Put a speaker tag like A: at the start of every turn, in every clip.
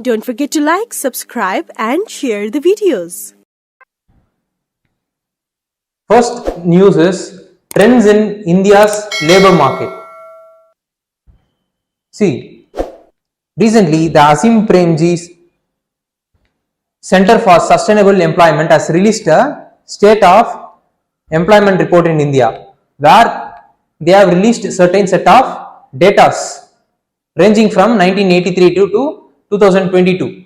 A: Don't forget to like, subscribe and share the videos.
B: First news is trends in India's labor market. See, recently the Asim Premji's Center for Sustainable Employment has released a state of employment report in India, where they have released a certain set of data ranging from 1983 to 2022,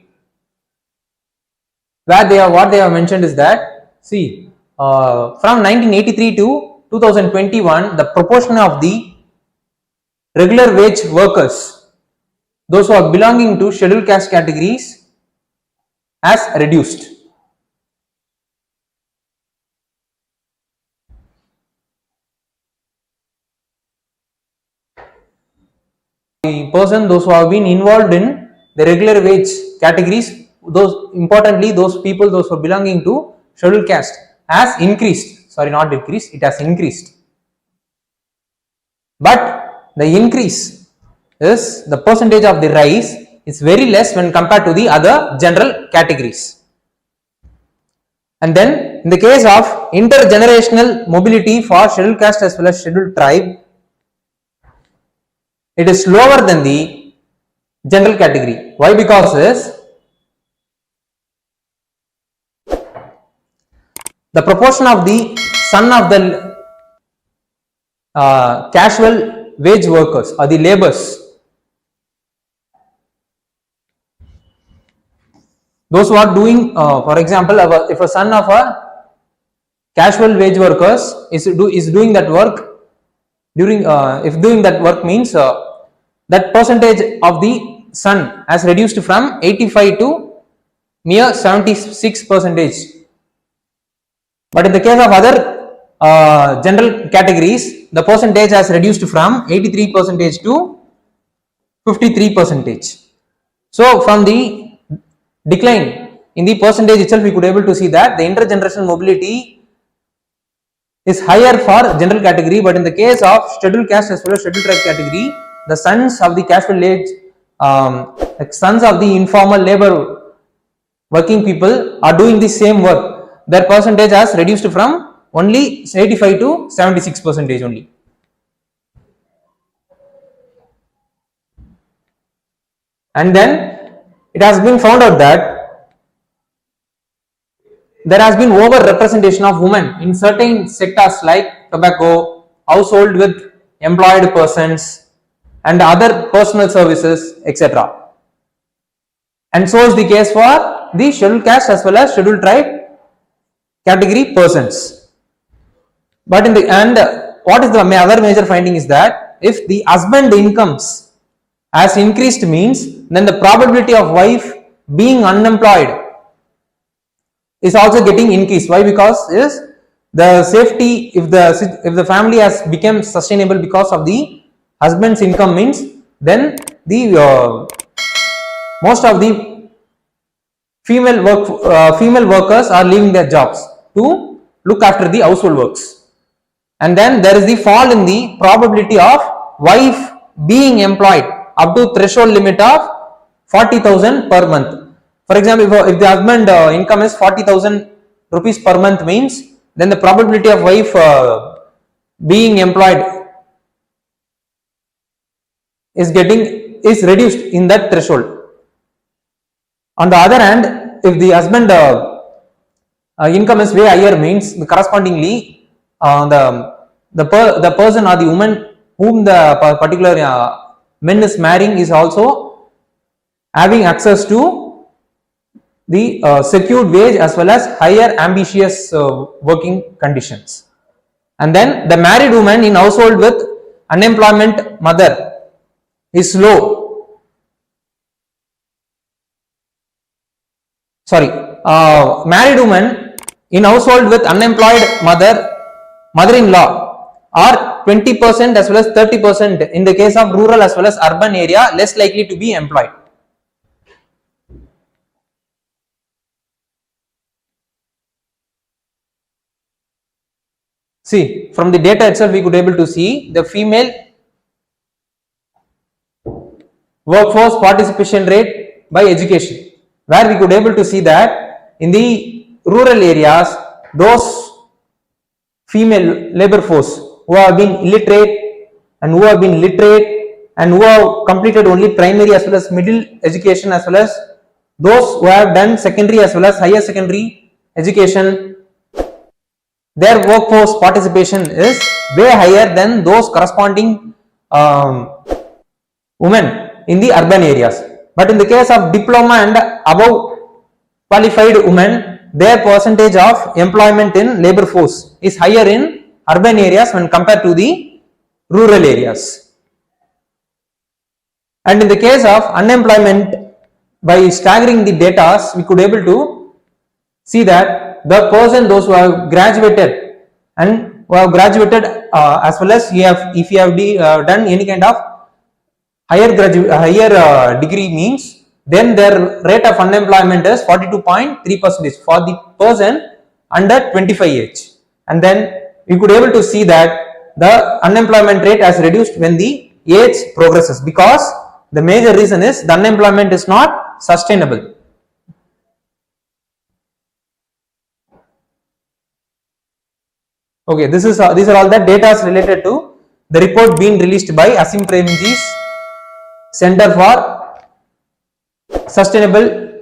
B: where what they have mentioned is that, see, from 1983 to 2021, the proportion of the regular wage workers, those who are belonging to scheduled caste categories, has reduced. The person, those who have been involved in the regular wage categories, those people, those who are belonging to scheduled caste, has increased. Sorry, not decreased, it has increased. But the increase is, the percentage of the rise is very less when compared to the other general categories. And then in the case of intergenerational mobility for scheduled caste as well as scheduled tribe, it is lower than the general category. Why? Because the proportion of the son of the casual wage workers or the laborers, those who are doing, for example, if a son of a casual wage workers is doing that work during, if doing that work means that percentage of the son has reduced from 85 to mere 76%. But in the case of other general categories, the percentage has reduced from 83% to 53%. So from the decline in the percentage itself, we could able to see that the intergenerational mobility is higher for general category, but in the case of scheduled caste as well as scheduled tribe category, the sons of the casual wage, sons of the informal labor working people are doing the same work. Their percentage has reduced from only 85 to 76% only. And then it has been found out that there has been over representation of women in certain sectors like tobacco, household with employed persons and other personal services, etc. And so is the case for the scheduled caste as well as scheduled tribe category persons. But in the end, what is the other major finding is that if the husband incomes has increased means, then the probability of wife being unemployed is also getting increased. Why? Because is the safety, if the family has become sustainable because of the husband's income means, then the most of the female workers are leaving their jobs to look after the household works, and then there is the fall in the probability of wife being employed up to threshold limit of 40,000 per month. For example, if the husband income is 40,000 rupees per month means, then the probability of wife being employed is reduced in that threshold. On the other hand, if the husband income is way higher means, correspondingly the person or the woman whom the particular man is marrying is also having access to the secured wage as well as higher ambitious working conditions. And then the married woman in household with unemployment mother is low. Married woman in household with unemployed mother-in-law are 20% as well as 30% in the case of rural as well as urban area less likely to be employed. See, from the data itself we could able to see the female workforce participation rate by education, where we could able to see that in the rural areas, those female labor force who have been illiterate and who have been literate and who have completed only primary as well as middle education, as well as those who have done secondary as well as higher secondary education, their workforce participation is way higher than those corresponding women in the urban areas. But in the case of diploma and above qualified women, their percentage of employment in labor force is higher in urban areas when compared to the rural areas. And in the case of unemployment, by staggering the data, we could able to see that the person, those who have graduated and who have graduated as well as if you have done any kind of higher degree means, then their rate of unemployment is 42.3% for the person under 25 age. And then we could able to see that the unemployment rate has reduced when the age progresses, because the major reason is the unemployment is not sustainable. Okay, these are all the data related to the report being released by Asim Premji's Center for Sustainable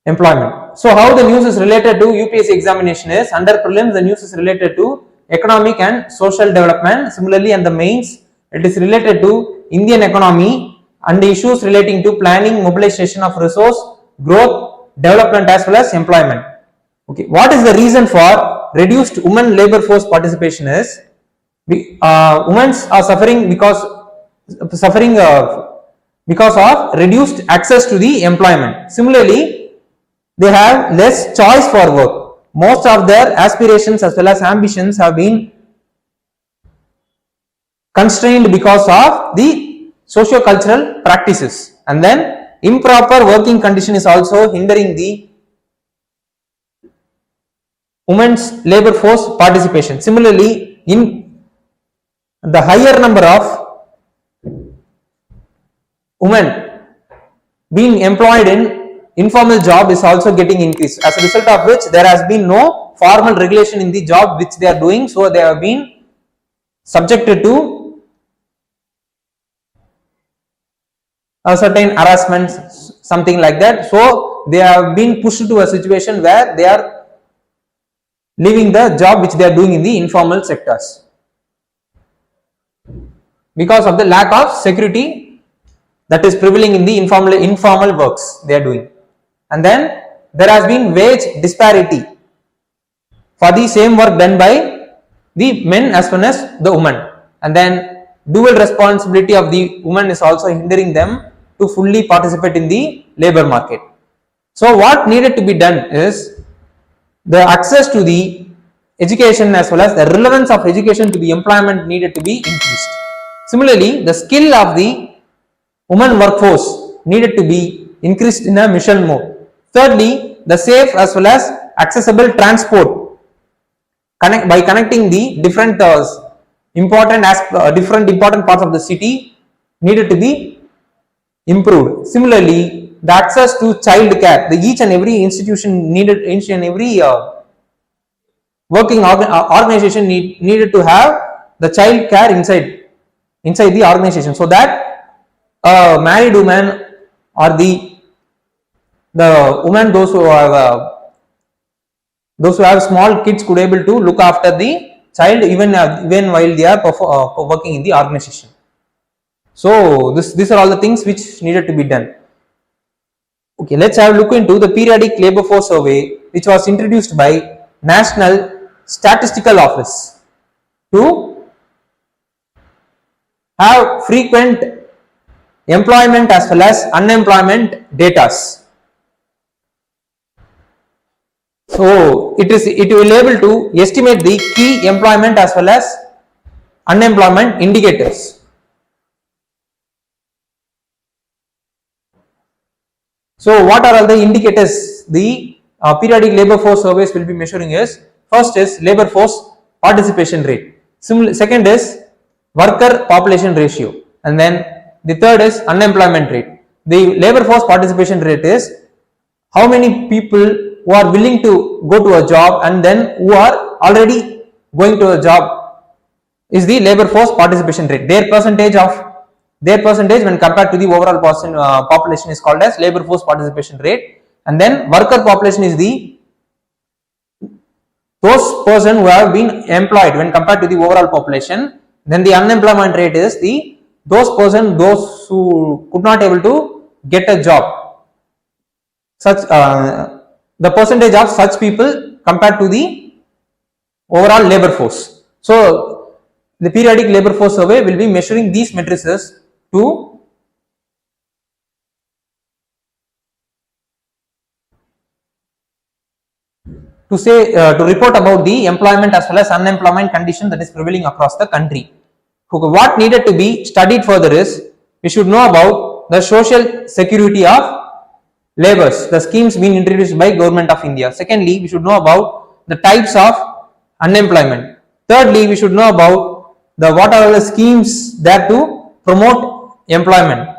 B: Employment. So how the news is related to UPSC examination is, under prelims the news is related to economic and social development. Similarly, and the mains it is related to Indian economy and the issues relating to planning, mobilization of resource, growth, development as well as employment. Okay, what is the reason for reduced women labor force participation is, women are suffering because of reduced access to the employment. Similarly, they have less choice for work. Most of their aspirations as well as ambitions have been constrained because of the socio-cultural practices, and then improper working condition is also hindering the women's labor force participation. Similarly, in the higher number of women being employed in informal job is also getting increased, as a result of which there has been no formal regulation in the job which they are doing, so they have been subjected to a certain harassment, something like that. So they have been pushed to a situation where they are leaving the job which they are doing in the informal sectors because of the lack of security that is prevailing in the informal works they are doing. And then there has been wage disparity for the same work done by the men as well as the women, and then dual responsibility of the woman is also hindering them to fully participate in the labor market. So what needed to be done is the access to the education as well as the relevance of education to the employment needed to be increased. Similarly, the skill of the women workforce needed to be increased in a mission mode. Thirdly, the safe as well as accessible transport by connecting the different important parts of the city needed to be improved. Similarly, the access to child care, each and every institution needed, each and every working organization needed to have the child care inside the organization, so that married women or the women, those who have small kids, could able to look after the child even while they are working in the organization. So these are all the things which needed to be done. Okay, let's have a look into the periodic labor force survey which was introduced by National Statistical Office to have frequent employment as well as unemployment data. So it will able to estimate the key employment as well as unemployment indicators. So what are all the indicators the periodic labor force surveys will be measuring is, first is labor force participation rate, second is worker population ratio, and then the third is unemployment rate, the labor force participation rate is how many people who are willing to go to a job and then who are already going to a job is the labor force participation rate. Their percentage when compared to the overall population is called as labor force participation rate. And then worker population is those person who have been employed when compared to the overall population. Then the unemployment rate is those who could not able to get a job. Such the percentage of such people compared to the overall labor force. So the periodic labor force survey will be measuring these matrices to report about the employment as well as unemployment condition that is prevailing across the country. What needed to be studied further is we should know about the social security of laborers, the schemes being introduced by Government of India. Secondly, we should know about the types of unemployment. Thirdly, we should know about what are the schemes that to promote employment.